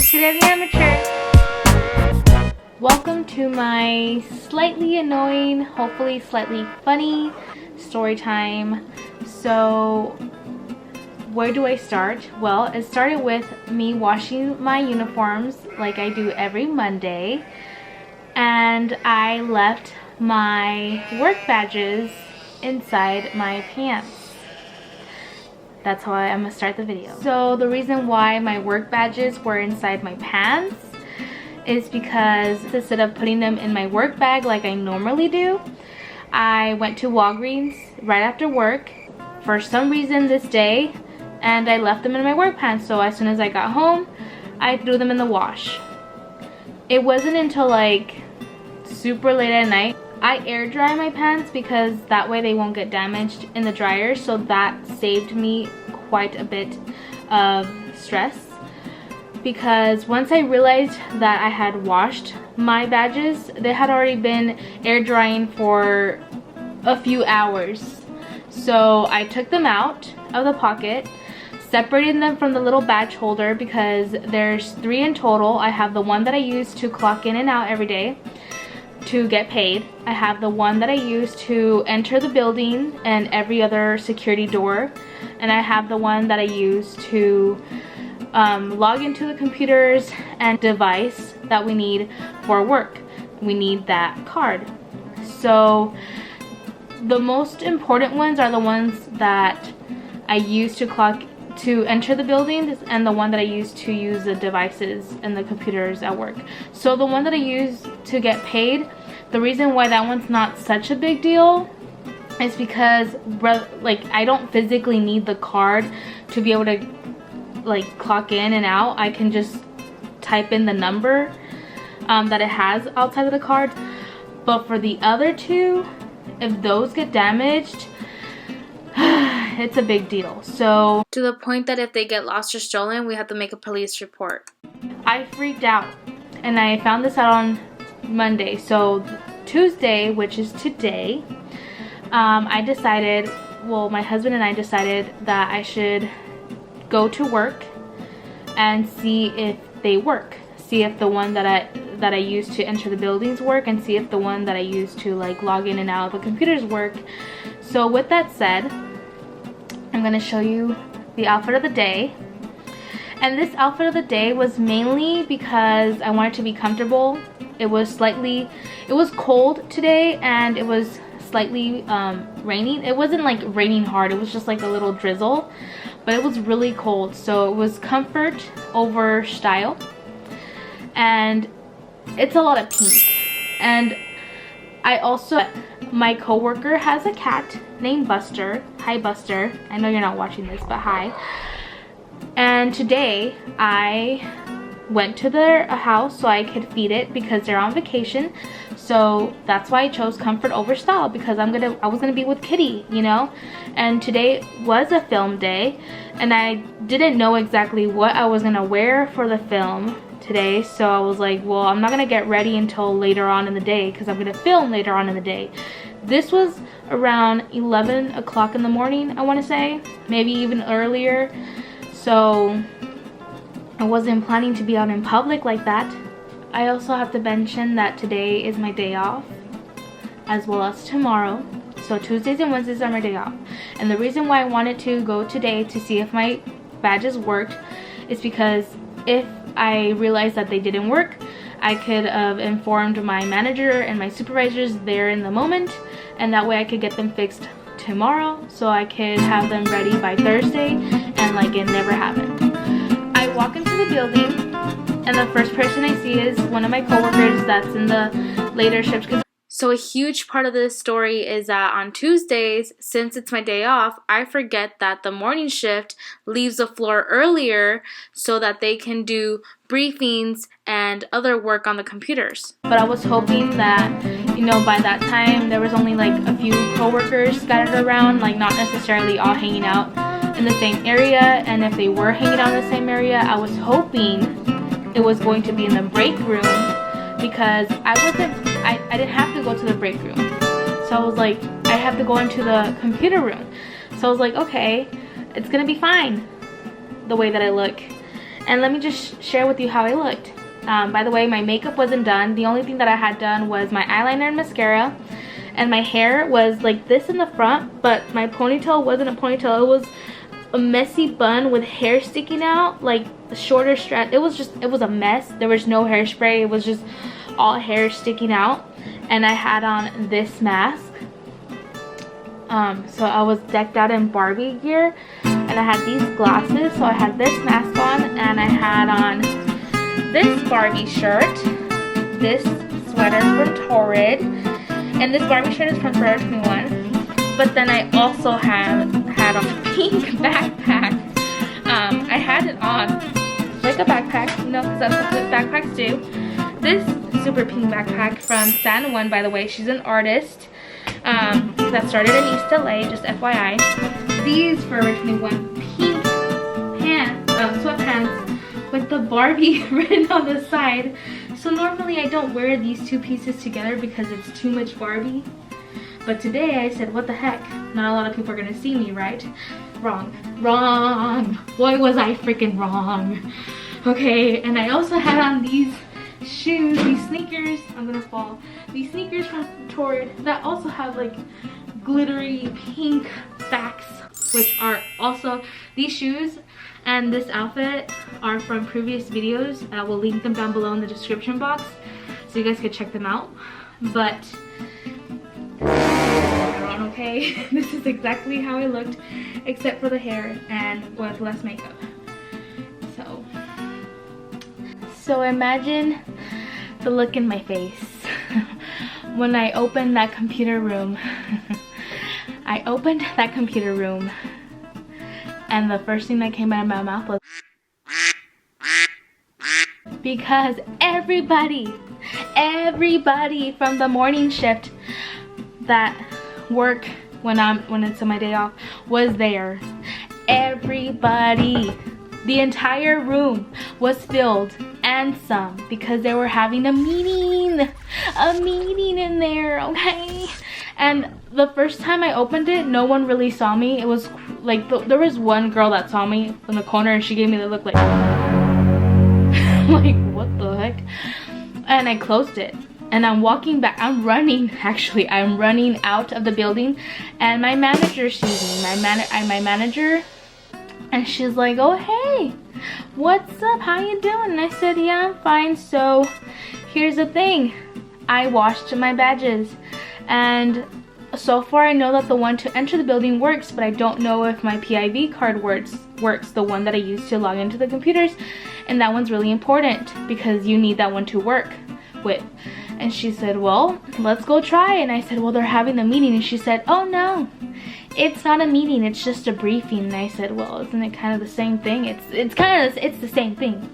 Cecilia the Amateur. Welcome to my slightly annoying, hopefully slightly funny story time. So where do I start? Well, it started with me washing my uniforms like I do every Monday, and I left my work badges inside my pants. That's how I'm gonna start the video. So the reason why my work badges were inside my pants is because instead of putting them in my work bag like I normally do, I went to Walgreens right after work for some reason this day, and I left them in my work pants. So as soon as I got home, I threw them in the wash. It wasn't until like super late at night. I air dry my pants because that way they won't get damaged in the dryer, so that saved me quite a bit of stress. Because once I realized that I had washed my badges, they had already been air drying for a few hours. So I took them out of the pocket, separated them from the little badge holder because there's 3 in total. I have the one that I use to clock in and out every day to get paid. I have the one that I use to enter the building and every other security door, and I have the one that I use to log into the computers and device that we need for work. We need that card. So the most important ones are the ones that I use to enter the buildings, and the one that I use to use the devices and the computers at work. So the one that I use to get paid, the reason why that one's not such a big deal is because like I don't physically need the card to be able to like clock in and out. I can just type in the number that it has outside of the card. But for the other 2, if those get damaged, it's a big deal. So to the point that if they get lost or stolen, we have to make a police report. I freaked out, and I found this out on Monday. So Tuesday, which is today, I decided, well, my husband and I decided that I should go to work and see if they work. See if the one that I use to enter the buildings work, and see if the one that I use to like log in and out of the computers work. So with that said, I'm going to show you the outfit of the day. And this outfit of the day was mainly because I wanted to be comfortable. It was cold today, and it was slightly raining. It wasn't like raining hard, it was just like a little drizzle, but it was really cold. So it was comfort over style, and it's a lot of pink. And I also, my coworker has a cat named Buster. Hi Buster, I know you're not watching this, but hi. And today I went to their house so I could feed it because they're on vacation. So that's why I chose comfort over style, because I was gonna be with Kitty, you know. And today was a film day, and I didn't know exactly what I was gonna wear for the film today. So I was like, well, I'm not gonna get ready until later on in the day because I'm gonna film later on in the day. This was around 11 o'clock in the morning, I want to say, maybe even earlier. So I wasn't planning to be out in public like that. I also have to mention that today is my day off, as well as tomorrow. So Tuesdays and Wednesdays are my day off. And the reason why I wanted to go today to see if my badges worked is because if I realized that they didn't work, I could have informed my manager and my supervisors there in the moment, and that way I could get them fixed tomorrow so I could have them ready by Thursday and like it never happened. I walk into the building, and the first person I see is one of my coworkers that's in the later shift. So a huge part of this story is that on Tuesdays, since it's my day off, I forget that the morning shift leaves the floor earlier so that they can do briefings and other work on the computers. But I was hoping that, you know, by that time there was only like a few coworkers scattered around, like not necessarily all hanging out in the same area. And if they were hanging out in the same area, I was hoping it was going to be in the break room, because I didn't have to go to the break room. So I was like, I have to go into the computer room. So I was like, okay, it's gonna be fine the way that I look. and let me just share with you how I looked. By the way, my makeup wasn't done. The only thing that I had done was my eyeliner and mascara, and my hair was like this in the front, but my ponytail wasn't a ponytail. It was a messy bun with hair sticking out, like a shorter strand. It was a mess. There was no hairspray. It was just all hair sticking out. And I had on this mask. So I was decked out in Barbie gear, and I had these glasses. So I had this mask on, and I had on this Barbie shirt, this sweater from Torrid, and this Barbie shirt is from Forever 21. But then I also had a pink backpack. I had it on like a backpack, you know, because that's what backpacks do. This super pink backpack from San Juan, by the way. She's an artist that started in East LA, just FYI. These Forever 21 pink pants, sweatpants with the Barbie written on the side. So normally I don't wear these two pieces together because it's too much Barbie. But today I said, what the heck? Not a lot of people are gonna see me, right? Wrong. Wrong. Boy, was I freaking wrong. Okay, and I also had on these shoes, these sneakers. I'm gonna fall. These sneakers from Torrid that also have like glittery pink backs, which are also these shoes and this outfit are from previous videos. I will link them down below in the description box so you guys can check them out. But okay, this is exactly how I looked except for the hair and with less makeup. So imagine the look in my face when I opened that computer room. I opened that computer room and the first thing that came out of my mouth was because everybody from the morning shift that work when it's my day off was there. Everybody, the entire room was filled and some, because they were having a meeting in there, okay? And the first time I opened it, no one really saw me. It was like there was one girl that saw me in the corner and she gave me the look like like what the heck. And I closed it and I'm walking back. I'm running out of the building, and my manager sees me, my manager, and she's like, oh hey, what's up, how you doing? And I said, yeah, I'm fine. So here's the thing, I washed my badges, and so far I know that the one to enter the building works, but I don't know if my PIV card works, the one that I use to log into the computers, and that one's really important because you need that one to work with. And she said, well, let's go try. And I said, well, they're having a meeting. And she said, oh no, it's not a meeting, it's just a briefing. And I said, well, isn't it kind of the same thing? It's the same thing.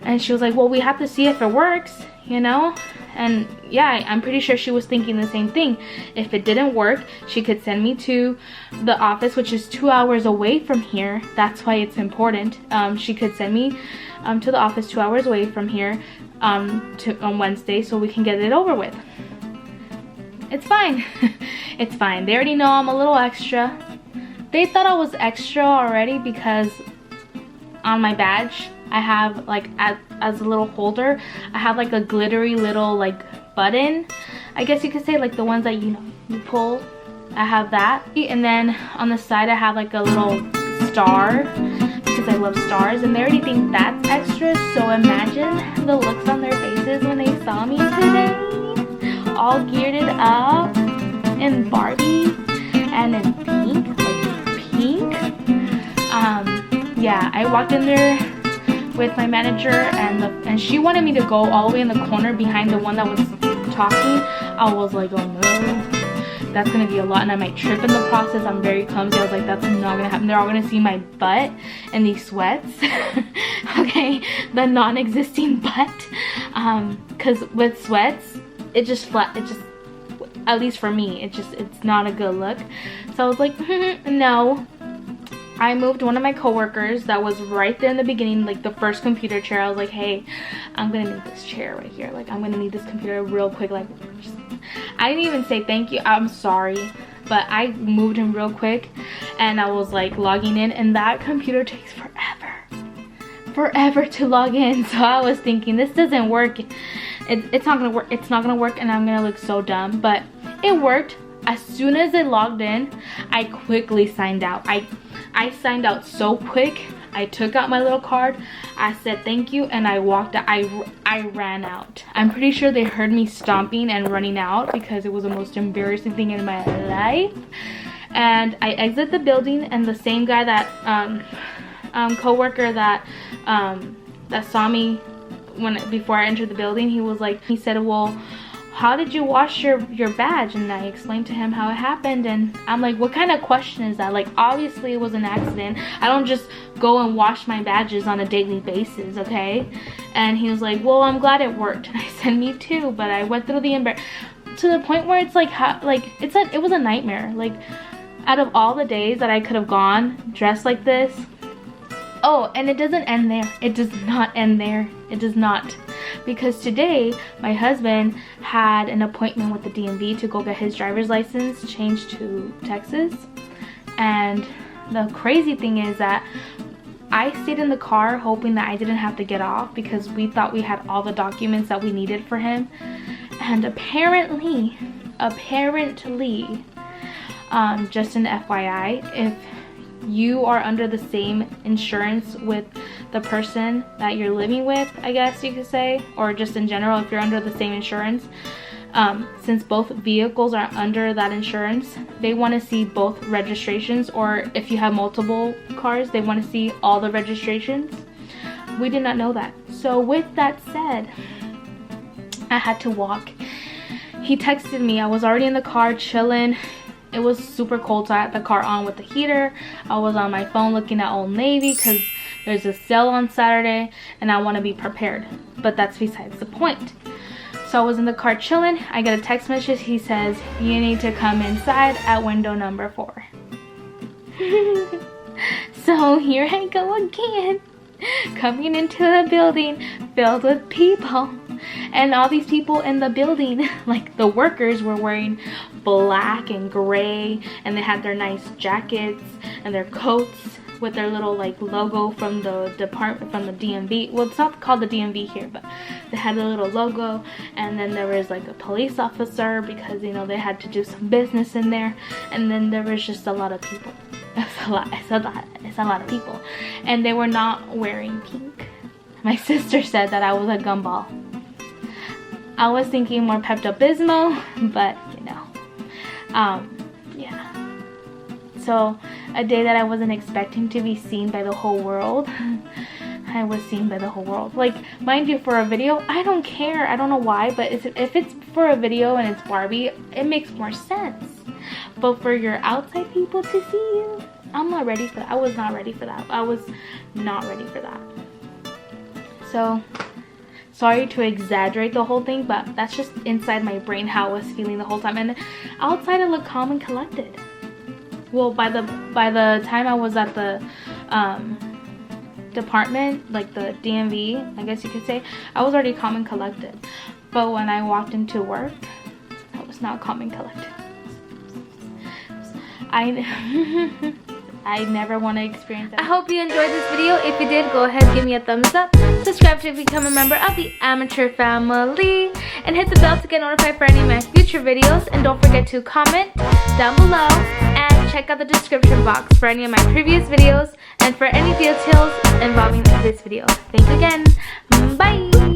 And she was like, well, we have to see if it works, you know? And yeah, I'm pretty sure she was thinking the same thing. If it didn't work, she could send me to the office, which is 2 hours away from here. That's why it's important. She could send me to the office 2 hours away from here on Wednesday, so we can get it over with. It's fine. It's fine. They already know I'm a little extra. They thought I was extra already because on my badge I have like as a little holder, I have like a glittery little like button, I guess you could say, like the ones that you pull. I have that, and then on the side I have like a little star because I love stars, and they already think that's extra. So imagine the looks on their faces when they saw me today, all geared up in Barbie and in pink, like pink. Yeah, I walked in there with my manager, and she wanted me to go all the way in the corner behind the one that was talking. I was like, oh no, that's gonna be a lot and I might trip in the process. I'm very clumsy. I was like, that's not gonna happen. They're all gonna see my butt and these sweats. Okay, the non-existing butt. Because with sweats, it just at least for me, it's not a good look. So I was like, no. I moved one of my coworkers that was right there in the beginning, like the first computer chair. I was like, hey, I'm gonna need this chair right here. Like, I'm gonna need this computer real quick. Like, I didn't even say thank you, I'm sorry, but I moved him real quick, and I was like logging in, and that computer takes forever. forever to log in. So I was thinking, this doesn't work. It's not gonna work. It's not gonna work, and I'm gonna look so dumb. But it worked. As soon as it logged in, I quickly signed out. I signed out so quick. I took out my little card. I said thank you, and I walked out. I ran out. I'm pretty sure they heard me stomping and running out because it was the most embarrassing thing in my life. And I exit the building, and the same guy that co-worker that saw me before I entered the building, he said, well, how did you wash your badge? And I explained to him how it happened, and I'm like, what kind of question is that? Like, obviously it was an accident. I don't just go and wash my badges on a daily basis, okay? And he was like, well, I'm glad it worked. And I said, me too, but I went through to the point where it's like, it was a nightmare. Like, out of all the days that I could have gone dressed like this. Oh, and it doesn't end there. It does not end there. It does not. Because today, my husband had an appointment with the DMV to go get his driver's license changed to Texas. And the crazy thing is that I stayed in the car hoping that I didn't have to get off because we thought we had all the documents that we needed for him. And apparently, just an FYI, if you are under the same insurance with the person that you're living with, I guess you could say, or just in general, if you're under the same insurance, since both vehicles are under that insurance, they want to see both registrations, or if you have multiple cars, they want to see all the registrations. We did not know that. So with that said, I had to walk. He texted me. I was already in the car chilling. It was super cold, so I had the car on with the heater. I was on my phone looking at Old Navy because there's a sale on Saturday and I want to be prepared. But that's besides the point. So I was in the car chilling. I get a text message. He says, you need to come inside at window number 4. So here I go again, coming into the building filled with people. And all these people in the building, like the workers, were wearing black and gray, and they had their nice jackets and their coats with their little like logo from the department, from the DMV. Well, it's not called the DMV here, but they had a little logo. And then there was like a police officer because, you know, they had to do some business in there. And then there was just a lot of people. It's a lot of people, and they were not wearing pink. My sister said that I was a gumball. I was thinking more Pepto-Bismol, but you know, yeah. So a day that I wasn't expecting to be seen by the whole world, I was seen by the whole world. Like, mind you, for a video, I don't care. I don't know why, but if it's for a video and it's Barbie, it makes more sense. But for your outside people to see you, I'm not ready for that. I was not ready for that. I was not ready for that. So, sorry to exaggerate the whole thing, but that's just inside my brain how I was feeling the whole time. And outside I looked calm and collected. Well, by the time I was at the department, like the DMV, I guess you could say, I was already calm and collected. But when I walked into work, I was not calm and collected. I never want to experience that. I hope you enjoyed this video. If you did, go ahead, give me a thumbs up. Subscribe to become a member of the Amateur family. And hit the bell to get notified for any of my future videos. And don't forget to comment down below. And check out the description box for any of my previous videos. And for any details involving this video. Thank you again. Bye!